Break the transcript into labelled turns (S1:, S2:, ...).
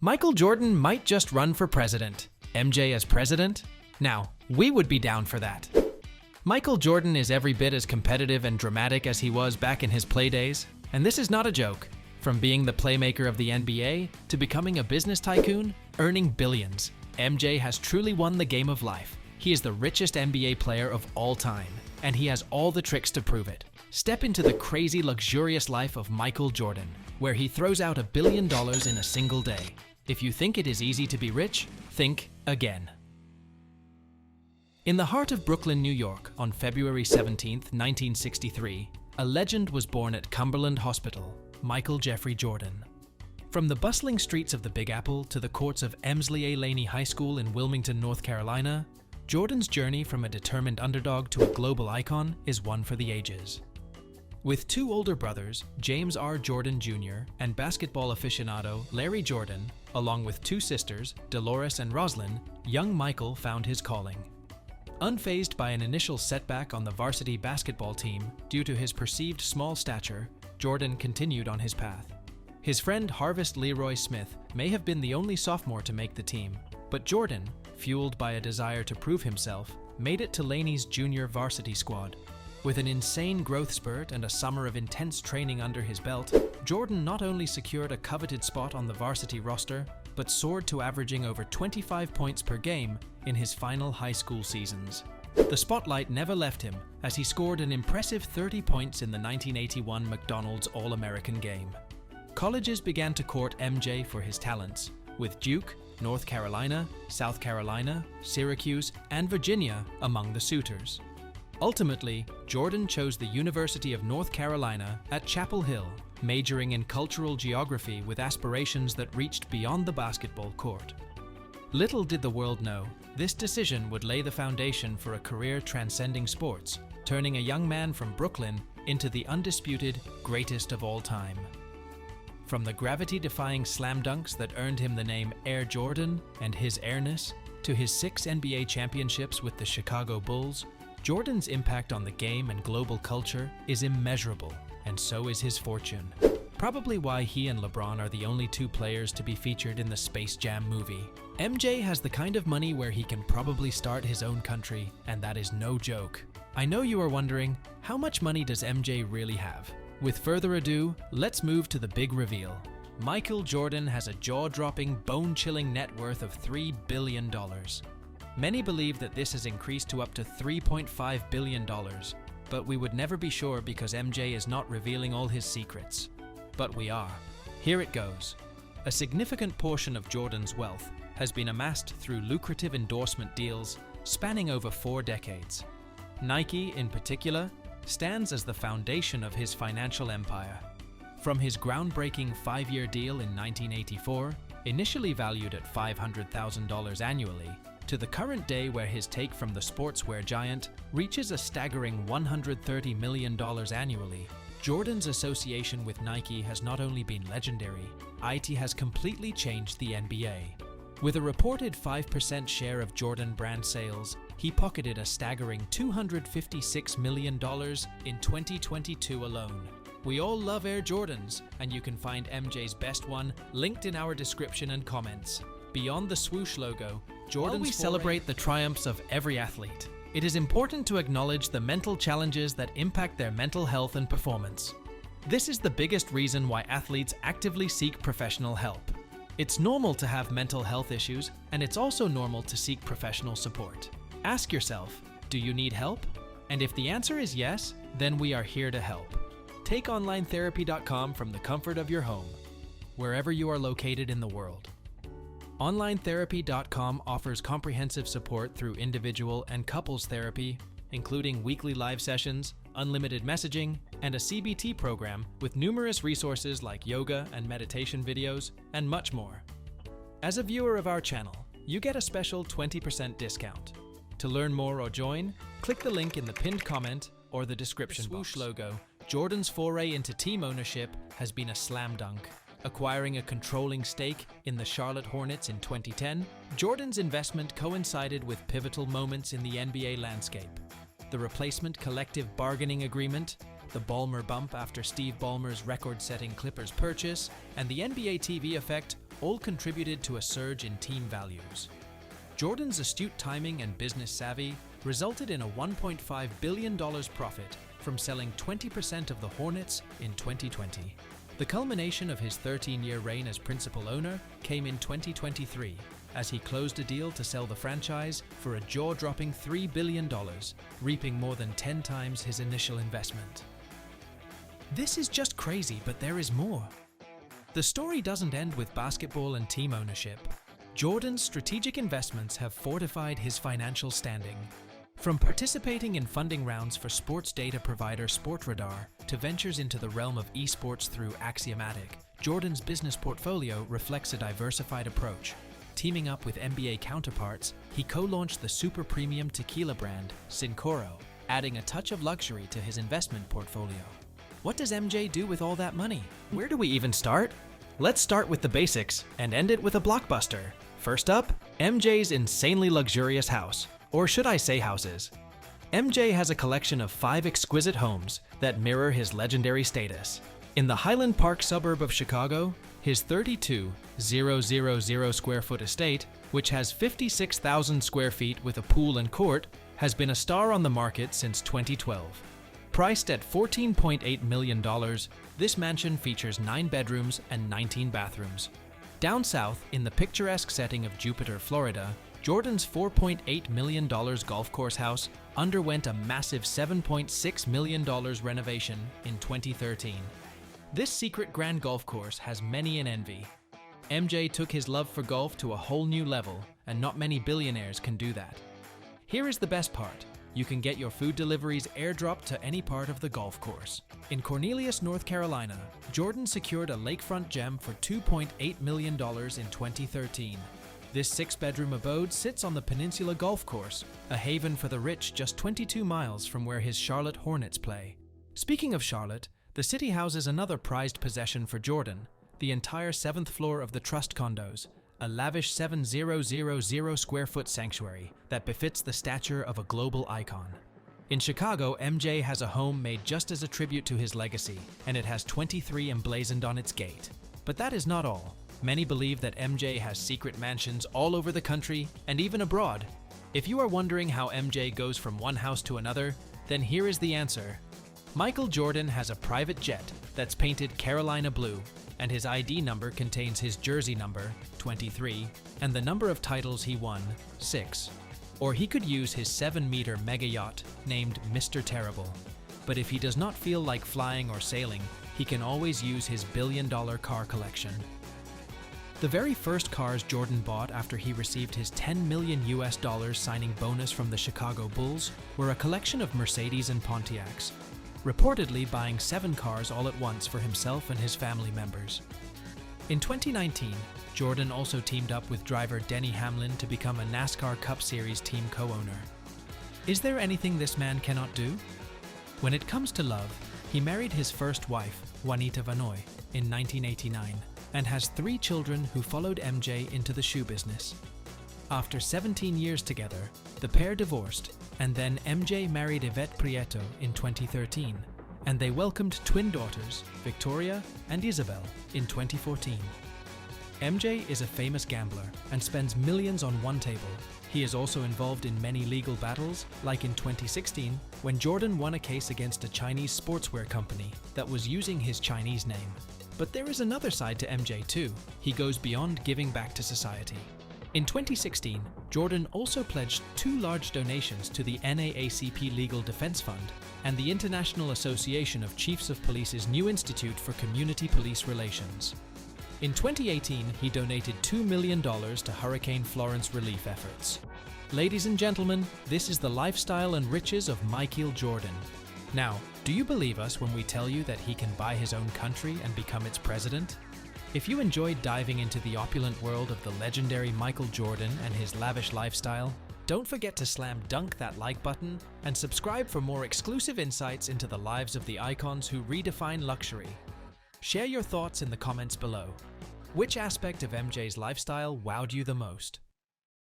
S1: Michael Jordan might just run for president. MJ as president? Now, we would be down for that. Michael Jordan is every bit as competitive and dramatic as he was back in his play days, and this is not a joke. From being the playmaker of the NBA to becoming a business tycoon, earning billions, MJ has truly won the game of life. He is the richest NBA player of all time, and he has all the tricks to prove it. Step into the crazy, luxurious life of Michael Jordan, where he throws out $1 billion in a single day. If you think it is easy to be rich, think again. In the heart of Brooklyn, New York, on February 17, 1963, a legend was born at Cumberland Hospital, Michael Jeffrey Jordan. From the bustling streets of the Big Apple to the courts of Emsley A. Laney High School in Wilmington, North Carolina, Jordan's journey from a determined underdog to a global icon is one for the ages. With two older brothers, James R. Jordan Jr. and basketball aficionado Larry Jordan, along with two sisters, Dolores and Roslyn, young Michael found his calling. Unfazed by an initial setback on the varsity basketball team due to his perceived small stature, Jordan continued on his path. His friend Harvest Leroy Smith may have been the only sophomore to make the team, but Jordan, fueled by a desire to prove himself, made it to Laney's junior varsity squad. With an insane growth spurt and a summer of intense training under his belt, Jordan not only secured a coveted spot on the varsity roster, but soared to averaging over 25 points per game in his final high school seasons. The spotlight never left him as he scored an impressive 30 points in the 1981 McDonald's All-American game. Colleges began to court MJ for his talents, with Duke, North Carolina, South Carolina, Syracuse, and Virginia among the suitors. Ultimately, Jordan chose the University of North Carolina at Chapel Hill, majoring in cultural geography with aspirations that reached beyond the basketball court. Little did the world know, this decision would lay the foundation for a career transcending sports, turning a young man from Brooklyn into the undisputed greatest of all time. From the gravity-defying slam dunks that earned him the name Air Jordan and his airness, to his 6 NBA championships with the Chicago Bulls, Jordan's impact on the game and global culture is immeasurable, and so is his fortune. Probably why he and LeBron are the only two players to be featured in the Space Jam movie. MJ has the kind of money where he can probably start his own country, and that is no joke. I know you are wondering, how much money does MJ really have? With further ado, let's move to the big reveal. Michael Jordan has a jaw-dropping, bone-chilling net worth of $3 billion. Many believe that this has increased to up to $3.5 billion, but we would never be sure because MJ is not revealing all his secrets. But we are. Here it goes. A significant portion of Jordan's wealth has been amassed through lucrative endorsement deals spanning over 4 decades. Nike, in particular, stands as the foundation of his financial empire. From his groundbreaking 5-year deal in 1984, initially valued at $500,000 annually, to the current day where his take from the sportswear giant reaches a staggering $130 million annually. Jordan's association with Nike has not only been legendary, it has completely changed the NBA. With a reported 5% share of Jordan brand sales, he pocketed a staggering $256 million in 2022 alone. We all love Air Jordans, and you can find MJ's best one linked in our description and comments. Beyond the swoosh logo, Jordan's While we celebrate the triumphs of every athlete, it is important to acknowledge the mental challenges that impact their mental health and performance. This is the biggest reason why athletes actively seek professional help. It's normal to have mental health issues, and it's also normal to seek professional support. Ask yourself, do you need help? And if the answer is yes, then we are here to help. Take onlinetherapy.com from the comfort of your home, wherever you are located in the world. Onlinetherapy.com offers comprehensive support through individual and couples therapy, including weekly live sessions, unlimited messaging, and a CBT program with numerous resources like yoga and meditation videos, and much more. As a viewer of our channel, you get a special 20% discount. To learn more or join, click the link in the pinned comment or the description box. Logo, Jordan's foray into team ownership has been a slam dunk. Acquiring a controlling stake in the Charlotte Hornets in 2010, Jordan's investment coincided with pivotal moments in the NBA landscape. The replacement collective bargaining agreement, the Ballmer bump after Steve Ballmer's record-setting Clippers purchase, and the NBA TV effect all contributed to a surge in team values. Jordan's astute timing and business savvy resulted in a $1.5 billion profit from selling 20% of the Hornets in 2020. The culmination of his 13-year reign as principal owner came in 2023, as he closed a deal to sell the franchise for a jaw-dropping $3 billion, reaping more than 10 times his initial investment. This is just crazy, but there is more. The story doesn't end with basketball and team ownership. Jordan's strategic investments have fortified his financial standing. From participating in funding rounds for sports data provider Sportradar to ventures into the realm of esports through Axiomatic, Jordan's business portfolio reflects a diversified approach. Teaming up with NBA counterparts, he co-launched the super premium tequila brand, Cincoro, adding a touch of luxury to his investment portfolio. What does MJ do with all that money? Where do we even start? Let's start with the basics and end it with a blockbuster. First up, MJ's insanely luxurious house. Or should I say houses? MJ has a collection of 5 exquisite homes that mirror his legendary status. In the Highland Park suburb of Chicago, his 32,000 square foot estate, which has 56,000 square feet with a pool and court, has been a star on the market since 2012. Priced at $14.8 million, this mansion features 9 bedrooms and 19 bathrooms. Down south, in the picturesque setting of Jupiter, Florida, Jordan's $4.8 million golf course house underwent a massive $7.6 million renovation in 2013. This secret grand golf course has many in envy. MJ took his love for golf to a whole new level, and not many billionaires can do that. Here is the best part. You can get your food deliveries airdropped to any part of the golf course. In Cornelius, North Carolina, Jordan secured a lakefront gem for $2.8 million in 2013. This 6-bedroom abode sits on the Peninsula Golf Course, a haven for the rich just 22 miles from where his Charlotte Hornets play. Speaking of Charlotte, the city houses another prized possession for Jordan, the entire 7th floor of the Trust condos, a lavish 7,000 square foot sanctuary that befits the stature of a global icon. In Chicago, MJ has a home made just as a tribute to his legacy, and it has 23 emblazoned on its gate. But that is not all. Many believe that MJ has secret mansions all over the country and even abroad. If you are wondering how MJ goes from one house to another, then here is the answer. Michael Jordan has a private jet that's painted Carolina blue, and his ID number contains his jersey number, 23, and the number of titles he won, 6. Or he could use his 7-meter mega yacht named Mr. Terrible. But if he does not feel like flying or sailing, he can always use his billion-dollar car collection. The very first cars Jordan bought after he received his $10 million signing bonus from the Chicago Bulls were a collection of Mercedes and Pontiacs, reportedly buying 7 cars all at once for himself and his family members. In 2019, Jordan also teamed up with driver Denny Hamlin to become a NASCAR Cup Series team co-owner. Is there anything this man cannot do? When it comes to love, he married his first wife, Juanita Vanoy, in 1989, and has 3 children who followed MJ into the shoe business. After 17 years together, the pair divorced, and then MJ married Yvette Prieto in 2013, and they welcomed twin daughters, Victoria and Isabel, in 2014. MJ is a famous gambler and spends millions on one table. He is also involved in many legal battles, like in 2016, when Jordan won a case against a Chinese sportswear company that was using his Chinese name. But there is another side to MJ too. He goes beyond giving back to society. In 2016, Jordan also pledged 2 large donations to the NAACP Legal Defense Fund and the International Association of Chiefs of Police's new Institute for Community Police Relations. In 2018, he donated $2 million to Hurricane Florence relief efforts. Ladies and gentlemen, this is the lifestyle and riches of Micheal Jordan. Now, do you believe us when we tell you that he can buy his own country and become its president? If you enjoyed diving into the opulent world of the legendary Michael Jordan and his lavish lifestyle, don't forget to slam dunk that like button and subscribe for more exclusive insights into the lives of the icons who redefine luxury. Share your thoughts in the comments below. Which aspect of MJ's lifestyle wowed you the most?